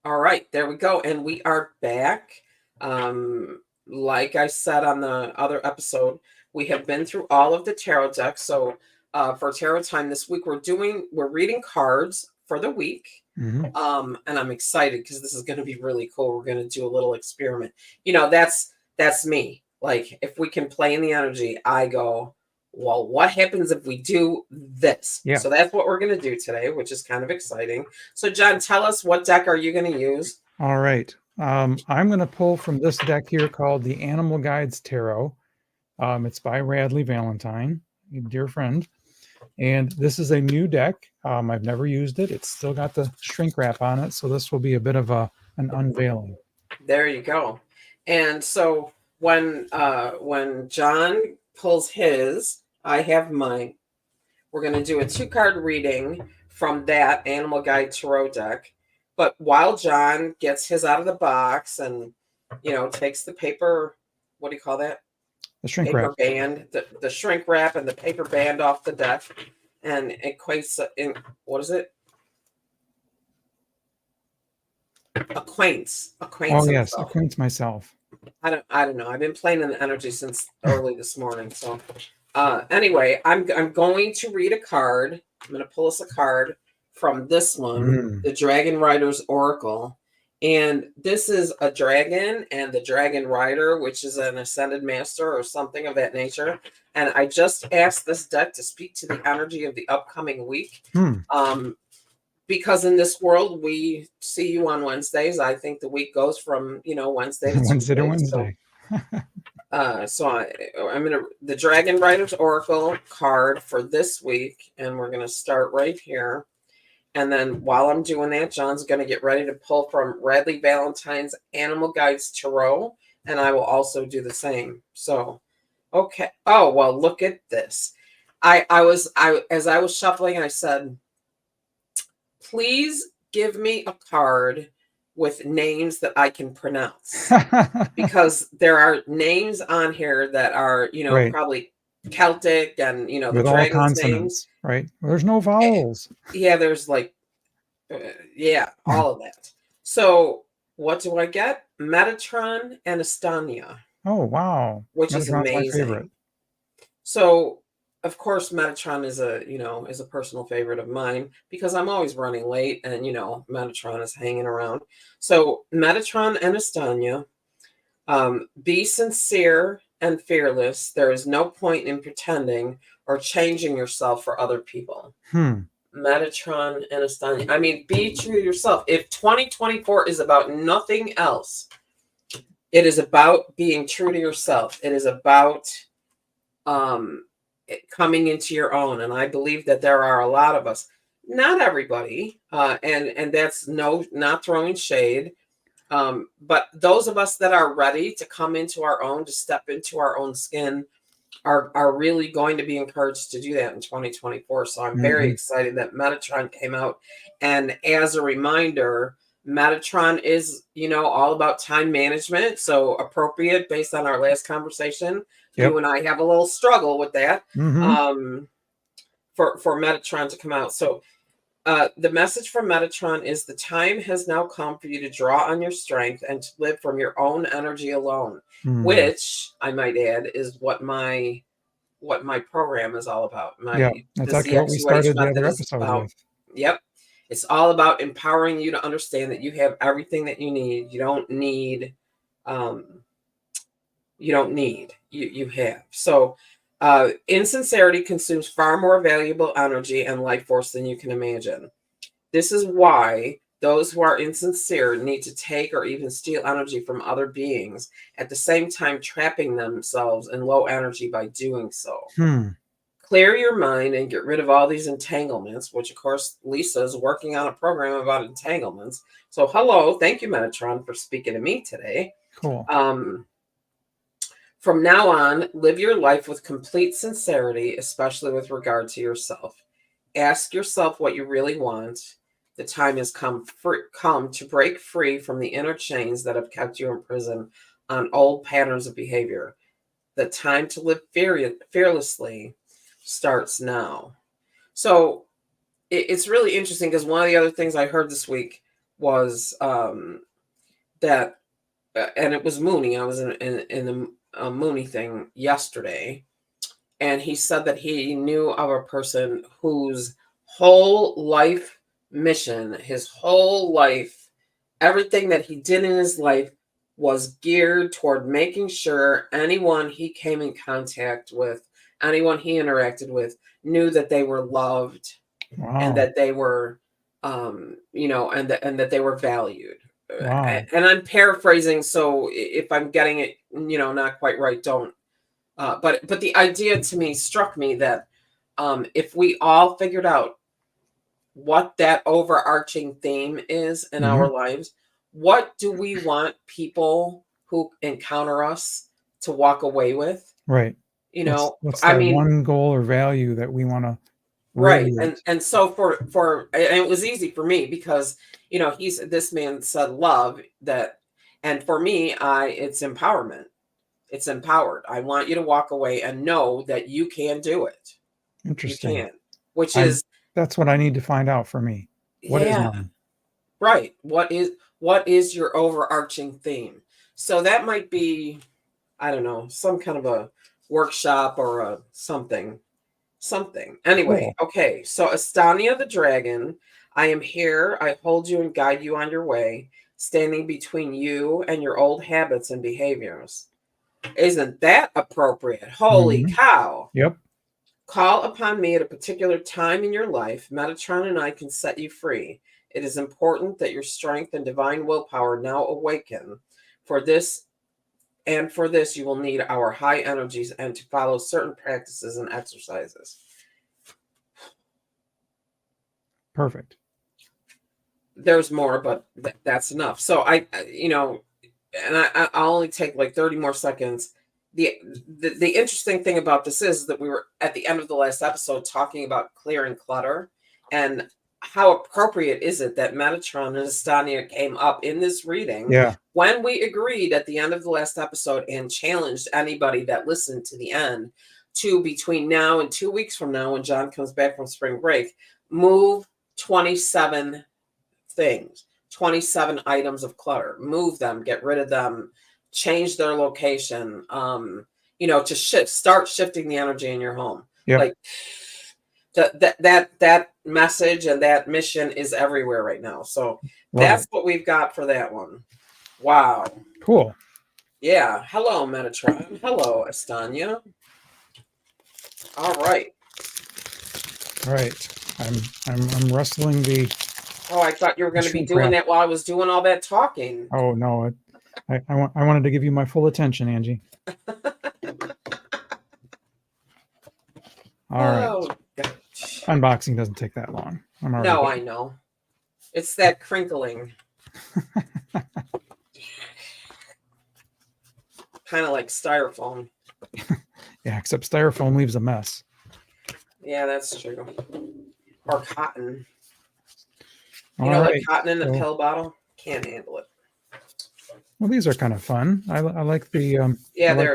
All right, there we go. And we are back. Like I said on the other episode, we have been through all of the tarot decks. So for tarot time this week, we're reading cards for the week. Mhm. And I'm excited because this is going to be really cool. We're going to do a little experiment. That's me. Like if we can play in the energy, I go, well, what happens if we do this? Yeah. So that's what we're going to do today, which is kind of exciting. So John, tell us, what deck are you going to use? All right. I'm going to pull from this deck here called the Animal Guides Tarot. It's by Radleigh Valentine, a dear friend. And this is a new deck. I've never used it. It's still got the shrink wrap on it. So this will be a bit of an unveiling. There you go. And so when John pulls his, I have mine. We're going to do a 2-card reading from that Animal Guide Tarot deck. But while John gets his out of the box and, takes the paper, what do you call that? The shrink Paper wrap. band, the shrink wrap and the paper band off the deck, and equates in, what is it? Acquaints Oh yes, himself. acquaint myself. I don't know. I've been playing in the energy since early this morning. So anyway, I'm going to read a card. I'm going to pull us a card from this one, the Dragon Rider's Oracle. And this is a dragon and the Dragon Rider, which is an ascended master or something of that nature. And I just asked this deck to speak to the energy of the upcoming week. Because in this world, we see you on Wednesdays. I think the week goes from, Wednesday to Wednesday to Tuesday. Wednesday. So I'm going to, the Dragon Rider's Oracle card for this week. And we're going to start right here. And then while I'm doing that, John's going to get ready to pull from Radleigh Valentine's Animal Guides Tarot. And I will also do the same. So, okay. Oh, well, look at this. As I was shuffling, I said, please give me a card with names that I can pronounce. Because there are names on here that are, Right. probably Celtic and, the with all dragon's names. consonants, right? There's no vowels. Yeah, there's like, all of that. So what do I get? Metatron and Estania. Oh, wow. Which is Metatron's amazing. my favorite. So, of course, Metatron is a personal favorite of mine because I'm always running late and, Metatron is hanging around. So Metatron and Estania, be sincere and fearless. There is no point in pretending or changing yourself for other people. Metatron and Estania. I mean, be true to yourself. If 2024 is about nothing else, it is about being true to yourself. It is about coming into your own. And I believe that there are a lot of us, not everybody, and that's not throwing shade, but those of us that are ready to come into our own, to step into our own skin, are really going to be encouraged to do that in 2024. So I'm very excited that Metatron came out. And as a reminder, Metatron is, all about time management. So appropriate based on our last conversation. Yep. You and I have a little struggle with that for Metatron to come out. So the message from Metatron is the time has now come for you to draw on your strength and to live from your own energy alone, which I might add is what my program is all about. That's actually what we started the other episode with. Yep. It's all about empowering you to understand that you have everything that you need. You don't need, you have. So insincerity consumes far more valuable energy and life force than you can imagine. This is why those who are insincere need to take or even steal energy from other beings, at the same time trapping themselves in low energy by doing so. Clear your mind and get rid of all these entanglements, which of course Lisa is working on a program about entanglements. So hello, thank you Metatron for speaking to me today. Cool. From now on, live your life with complete sincerity, especially with regard to yourself. Ask yourself what you really want. The time has come to break free from the inner chains that have kept you in prison on old patterns of behavior. The time to live fearlessly starts now. So it's really interesting because one of the other things I heard this week was that, and it was Mooney. I was in the Mooney thing yesterday, and he said that he knew of a person whose whole life mission, his whole life, everything that he did in his life was geared toward making sure anyone he came in contact with, anyone he interacted with, knew that they were loved and Wow. that they were, and that they were valued. Wow. And I'm paraphrasing, so if I'm getting it, not quite right, don't. But the idea to me struck me that if we all figured out what that overarching theme is in Mhm. our lives, what do we want people who encounter us to walk away with? Right. You What's know, what's I that mean, one goal or value that we want to right. And radiate? and so and it was easy for me because this man said love that, and for me, it's empowerment. It's empowered. I want you to walk away and know that you can do it. You Interesting. can, which I'm is, That's what I need to find out for me. What is yeah, mine? right. What is your overarching theme? So that might be, I don't know, some kind of a workshop or a something. Something. Anyway, Cool. okay. So Estania the dragon, I am here. I hold you and guide you on your way, standing between you and your old habits and behaviors. Isn't that appropriate? Holy Mhm. cow. Yep. Call upon me at a particular time in your life. Metatron and I can set you free. It is important that your strength and divine willpower now awaken. For this for this, you will need our high energies and to follow certain practices and exercises. Perfect. There's more, but that's enough. So I'll only take like 30 more seconds. The interesting thing about this is that we were at the end of the last episode talking about clearing clutter, and how appropriate is it that Metatron and Estania came up in this reading Yeah. when we agreed at the end of the last episode and challenged anybody that listened to the end to, between now and 2 weeks from now, when John comes back from spring break, move 27 things, 27 items of clutter, move them, get rid of them, change their location, to start shifting the energy in your home. Yep. Like that message and that mission is everywhere right now. So Love it. that's what we've got for that one. Wow. Cool. Yeah. Hello, Metatron. Hello, Estania. All right. All right. I'm wrestling the Oh, I thought you were going to be shrink doing wrap. that while I was doing all that talking. Oh no. I wanted to give you my full attention, Angie. All right. Oh, gosh. Unboxing doesn't take that long. I'm already No, done. I know. It's that crinkling. Kind of like styrofoam. Yeah, except styrofoam leaves a mess. Yeah, that's true. Or cotton. All Like right. cotton in a So, pill bottle. Can't handle it. well, these are kind of fun. I like the I Yeah, like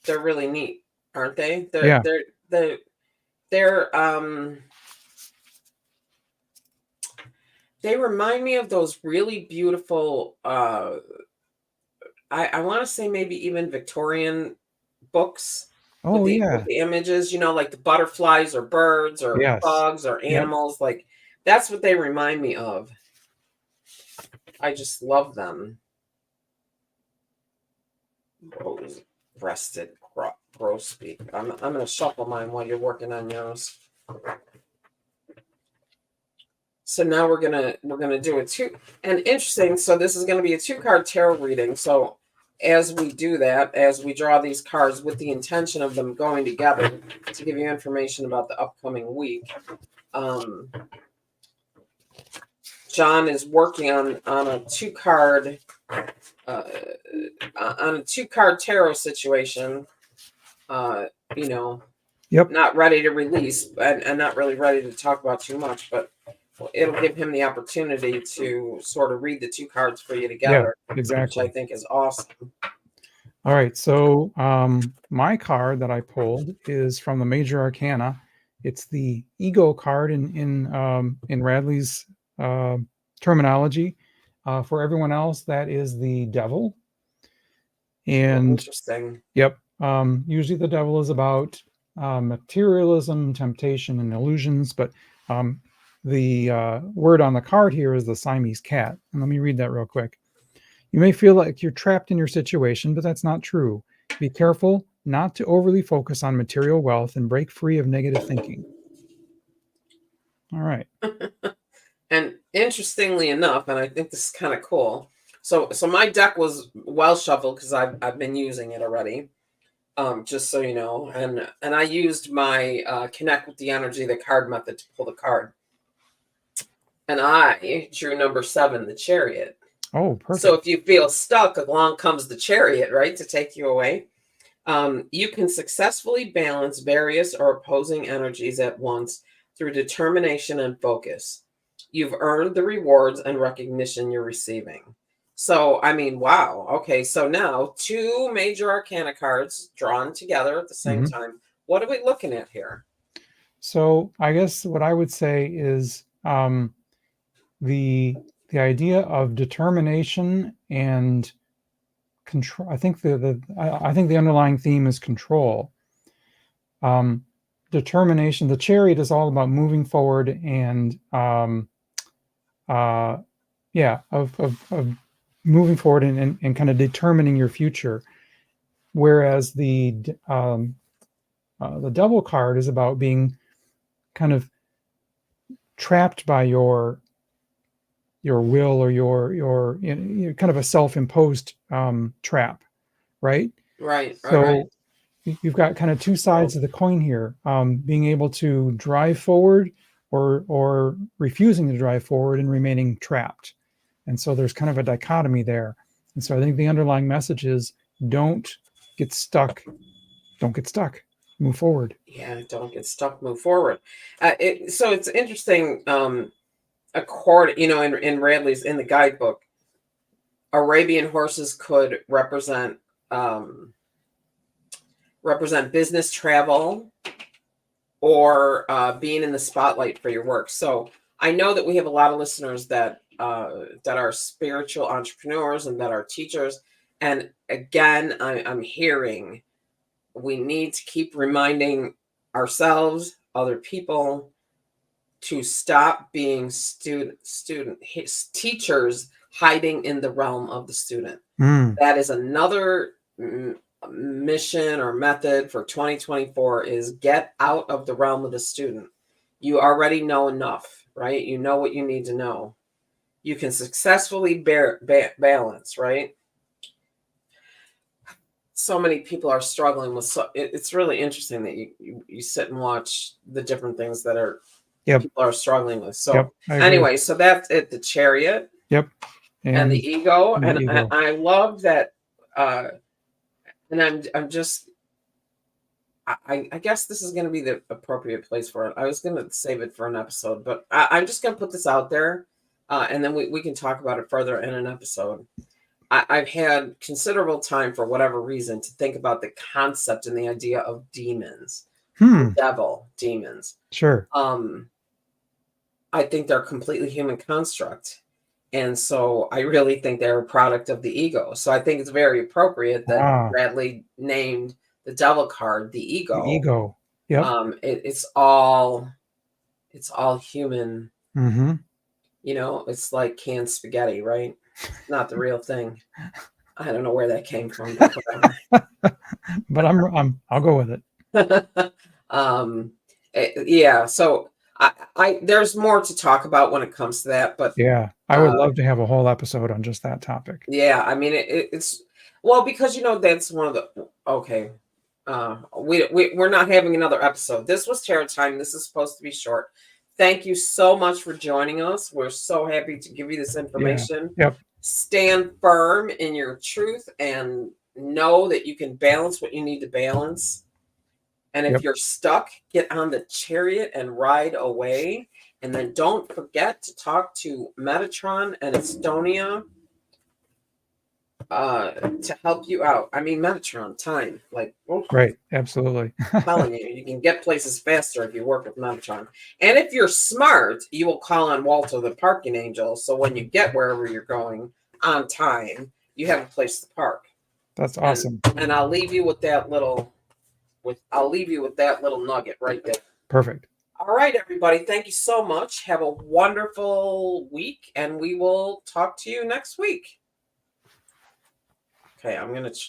they're really neat, aren't they? They're yeah. they're they're they're they remind me of those really beautiful I want to say maybe even Victorian books with Oh the yeah. images, like the butterflies or birds or Yes. bugs or Yep. animals. Like that's what they remind me of. I just love them. Rose breasted grosbeak. I'm gonna shuffle mine while you're working on yours. So now we're gonna do a two, and interesting. So this is gonna be a 2-card tarot reading. So as we do that, as we draw these cards with the intention of them going together to give you information about the upcoming week, John is working on a 2-card tarot situation. Yep. Not ready to release and not really ready to talk about too much, but it'll give him the opportunity to sort of read the 2 cards for you Yeah, together, which I exactly. think is awesome. All right. So my card that I pulled is from the Major Arcana. It's the ego card in Radley's terminology. For everyone else, that is the devil. And Interesting. yep, usually the devil is about materialism, temptation, and illusions. But the word on the card here is the Siamese cat. And let me read that real quick. You may feel like you're trapped in your situation, but that's not true. Be careful not to overly focus on material wealth and break free of negative thinking. All right. And interestingly enough, and I think this is kind of cool. So my deck was well shuffled because I've been using it already. Just so you know, and I used my connect with the energy, the card method to pull the card. And I drew number 7, the Chariot. Oh, perfect. So if you feel stuck, along comes the Chariot, right, to take you away. You can successfully balance various or opposing energies at once through determination and focus. You've earned the rewards and recognition you're receiving. So, I mean, wow. Okay, so now 2 major arcana cards drawn together at the same time. What are we looking at here? So I guess what I would say is the idea of determination and control. I think I think the underlying theme is control. Determination. The Chariot is all about moving forward and of moving forward and kind of determining your future. Whereas the devil card is about being kind of trapped by your will or your kind of a self-imposed trap, right? Right. So you've got kind of 2 sides of the coin here, being able to drive forward or refusing to drive forward and remaining trapped. And so there's kind of a dichotomy there. And so I think the underlying message is don't get stuck. Don't get stuck. Move forward. Yeah, don't get stuck, move forward. So it's interesting. According, in Radley's, in the guidebook, Arabian horses could represent business travel or being in the spotlight for your work. So I know that we have a lot of listeners that are spiritual entrepreneurs and that are teachers. And again, I'm hearing we need to keep reminding ourselves, other people, to stop being teachers hiding in the realm of the student. That is another mission or method for 2024 is get out of the realm of the student. You already know enough, right? You know what you need to know. You can successfully balance, right? So many people are struggling with, it's really interesting that you sit and watch the different things that are people are struggling with. So anyway, so that's it, the Chariot. And the ego. And I love that. And I'm just, I guess this is going to be the appropriate place for it. I was going to save it for an episode, but I'm just going to put this out there. And then we can talk about it further in an episode. I've had considerable time, for whatever reason, to think about the concept and the idea of demons, devil, demons. Sure. I think they're a completely human construct. And so I really think they're a product of the ego. So I think it's very appropriate that Bradley named the devil card the ego. The ego. Yeah. It's all human. Mm-hmm. It's like canned spaghetti, right? Not the real thing. I don't know where that came from, but I'll go with it. Yeah. So I there's more to talk about when it comes to that, but yeah, I would love to have a whole episode on just that topic. Yeah, I mean it's well, because that's one of the we're not having another episode. This was Tarot Time. This is supposed to be short. Thank you so much for joining us. We're so happy to give you this information. Yeah. Yep. Stand firm in your truth and know that you can balance what you need to balance. And if you're stuck, get on the Chariot and ride away. And then don't forget to talk to Metatron and Estonia to help you out. I mean, Metatron, time. Like, oh, Right. Absolutely. I'm telling you, you can get places faster if you work with Metatron. And if you're smart, you will call on Walter the parking angel. So when you get wherever you're going on time, you have a place to park. That's awesome. And I'll leave you with that little nugget right there. Perfect. All right, everybody. Thank you so much. Have a wonderful week, and we will talk to you next week. Okay, I'm going to